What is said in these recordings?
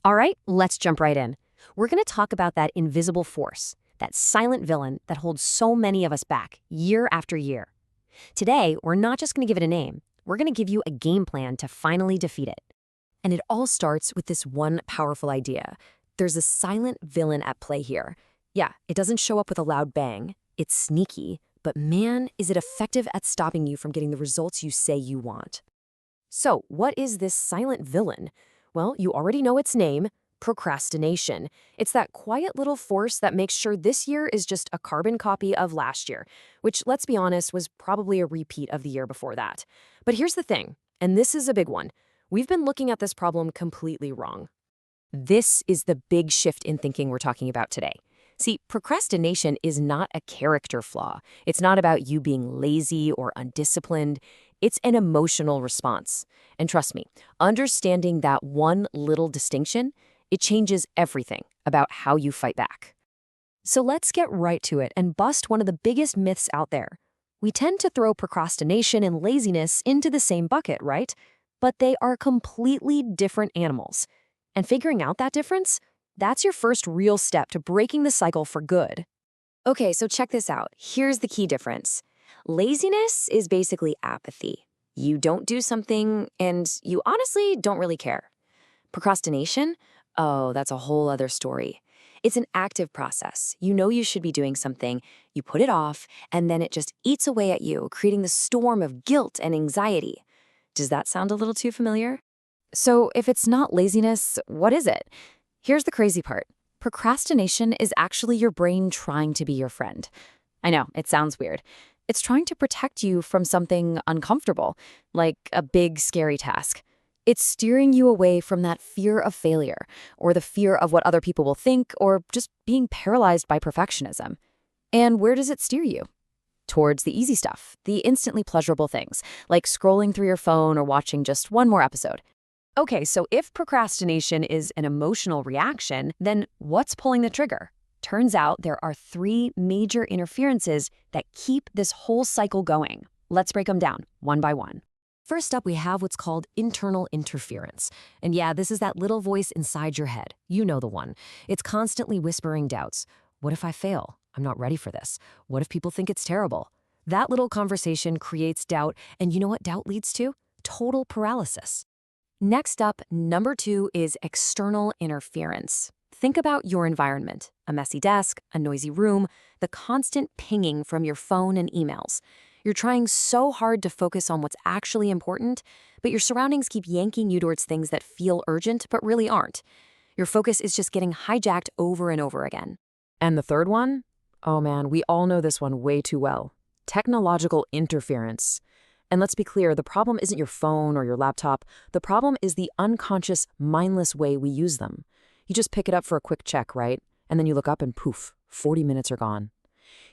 All right, let's jump right in. We're going to talk about that invisible force, that silent villain that holds so many of us back year after year. Today, we're not just going to give it a name. We're going to give you a game plan to finally defeat it. And it all starts with this one powerful idea. There's a silent villain at play here. Yeah, it doesn't show up with a loud bang. It's sneaky, but man, is it effective at stopping you from getting the results you say you want. So, what is this silent villain? Well, you already know its name, procrastination. It's that quiet little force that makes sure this year is just a carbon copy of last year, which, let's be honest, was probably a repeat of the year before that. But here's the thing, and this is a big one. We've been looking at this problem completely wrong. This is the big shift in thinking we're talking about today. See, procrastination is not a character flaw. It's not about you being lazy or undisciplined. It's an emotional response. And trust me, understanding that one little distinction, it changes everything about how you fight back. So let's get right to it and bust one of the biggest myths out there. We tend to throw procrastination and laziness into the same bucket, right? But they are completely different animals. And figuring out that difference, that's your first real step to breaking the cycle for good. Okay, so check this out. Here's the key difference. Laziness is basically apathy. You don't do something and you honestly don't really care. Procrastination? Oh, that's a whole other story. It's an active process. You know you should be doing something, you put it off, and then it just eats away at you, creating the storm of guilt and anxiety. Does that sound a little too familiar? So if it's not laziness, what is it? Here's the crazy part. Procrastination is actually your brain trying to be your friend. I know, it sounds weird. It's trying to protect you from something uncomfortable, like a big, scary task. It's steering you away from that fear of failure, or the fear of what other people will think, or just being paralyzed by perfectionism. And where does it steer you? Towards the easy stuff, the instantly pleasurable things, like scrolling through your phone or watching just one more episode. Okay, so if procrastination is an emotional reaction, then what's pulling the trigger? Turns out there are 3 major interferences that keep this whole cycle going. Let's break them down one by one. First up, we have what's called internal interference. And yeah, this is that little voice inside your head. You know the one. It's constantly whispering doubts. What if I fail? I'm not ready for this. What if people think it's terrible? That little conversation creates doubt, and you know what doubt leads to? Total paralysis. Next up, number 2 is external interference. Think about your environment, a messy desk, a noisy room, the constant pinging from your phone and emails. You're trying so hard to focus on what's actually important, but your surroundings keep yanking you towards things that feel urgent but really aren't. Your focus is just getting hijacked over and over again. And the third one? Oh man, we all know this one way too well. Technological interference. And let's be clear, the problem isn't your phone or your laptop. The problem is the unconscious, mindless way we use them. You just pick it up for a quick check, right? And then you look up and poof, 40 minutes are gone.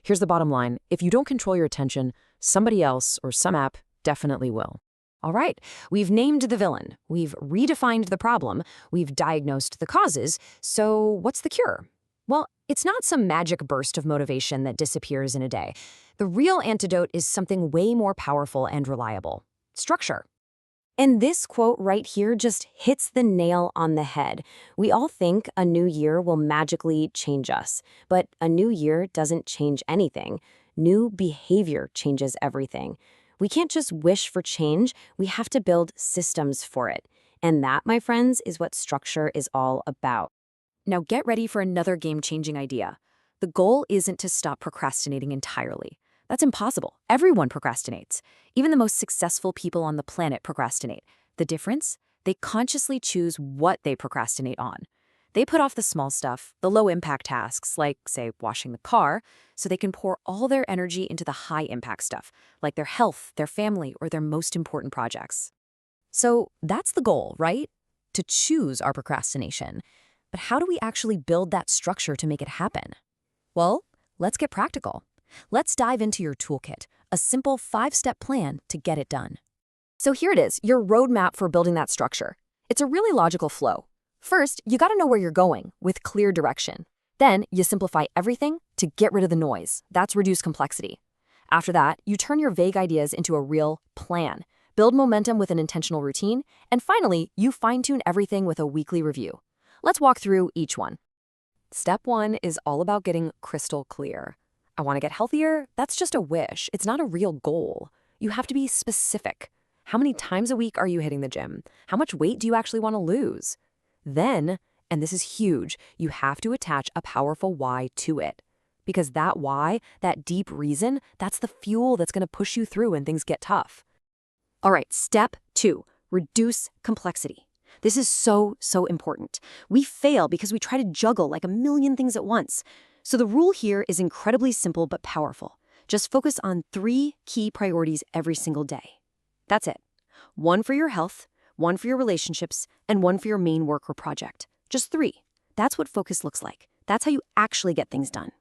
Here's the bottom line. If you don't control your attention, somebody else or some app definitely will. All right, we've named the villain. We've redefined the problem. We've diagnosed the causes. So what's the cure? Well, it's not some magic burst of motivation that disappears in a day. The real antidote is something way more powerful and reliable. Structure. And this quote right here just hits the nail on the head. We all think a new year will magically change us, but a new year doesn't change anything. New behavior changes everything. We can't just wish for change, we have to build systems for it. And that, my friends, is what structure is all about. Now get ready for another game-changing idea. The goal isn't to stop procrastinating entirely. That's impossible. Everyone procrastinates. Even the most successful people on the planet procrastinate. The difference? They consciously choose what they procrastinate on. They put off the small stuff, the low-impact tasks, like, say, washing the car, so they can pour all their energy into the high-impact stuff, like their health, their family, or their most important projects. So that's the goal, right? To choose our procrastination. But how do we actually build that structure to make it happen? Well, let's get practical. Let's dive into your toolkit, a simple 5-step plan to get it done. So here it is, your roadmap for building that structure. It's a really logical flow. First, you gotta know where you're going with clear direction. Then, you simplify everything to get rid of the noise. That's reduced complexity. After that, you turn your vague ideas into a real plan. Build momentum with an intentional routine. And finally, you fine-tune everything with a weekly review. Let's walk through each one. Step 1 is all about getting crystal clear. I want to get healthier? That's just a wish. It's not a real goal. You have to be specific. How many times a week are you hitting the gym? How much weight do you actually want to lose? Then, and this is huge, you have to attach a powerful why to it. Because that why, that deep reason, that's the fuel that's going to push you through when things get tough. All right, step 2, reduce complexity. This is so important. We fail because we try to juggle like a million things at once. So the rule here is incredibly simple but powerful. Just focus on 3 key priorities every single day. That's it. 1 for your health, 1 for your relationships, and 1 for your main work or project. Just 3. That's what focus looks like. That's how you actually get things done.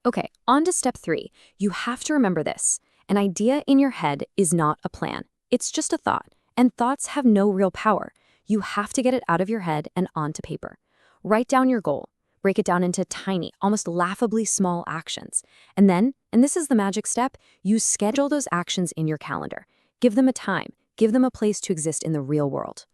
Okay, on to step 3. You have to remember this. An idea in your head is not a plan. It's just a thought, and thoughts have no real power. You have to get it out of your head and onto paper. Write down your goal. Break it down into tiny, almost laughably small actions. And then, and this is the magic step, you schedule those actions in your calendar. Give them a time. Give them a place to exist in the real world.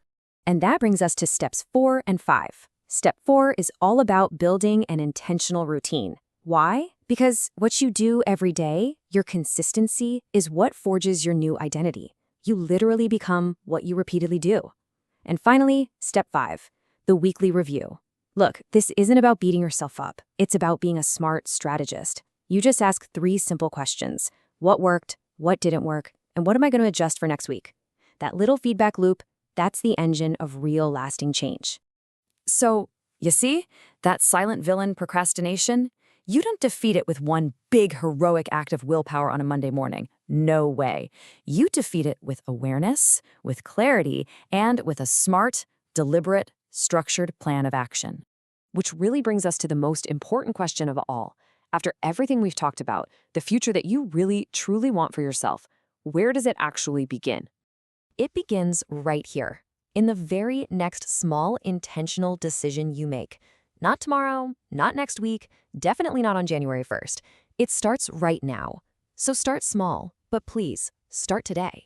And that brings us to steps 4 and 5. Step 4 is all about building an intentional routine. Why? Because what you do every day, your consistency, is what forges your new identity. You literally become what you repeatedly do. And finally, step 5, the weekly review. Look, this isn't about beating yourself up. It's about being a smart strategist. You just ask 3 simple questions. What worked? What didn't work? And what am I going to adjust for next week? That little feedback loop, that's the engine of real lasting change. So, you see, that silent villain procrastination? You don't defeat it with one big heroic act of willpower on a Monday morning. No way. You defeat it with awareness, with clarity, and with a smart, deliberate, structured plan of action. Which really brings us to the most important question of all. After everything we've talked about, the future that you really, truly want for yourself, where does it actually begin? It begins right here, in the very next small, intentional decision you make. Not tomorrow, not next week, definitely not on January 1st. It starts right now. So start small, but please, start today.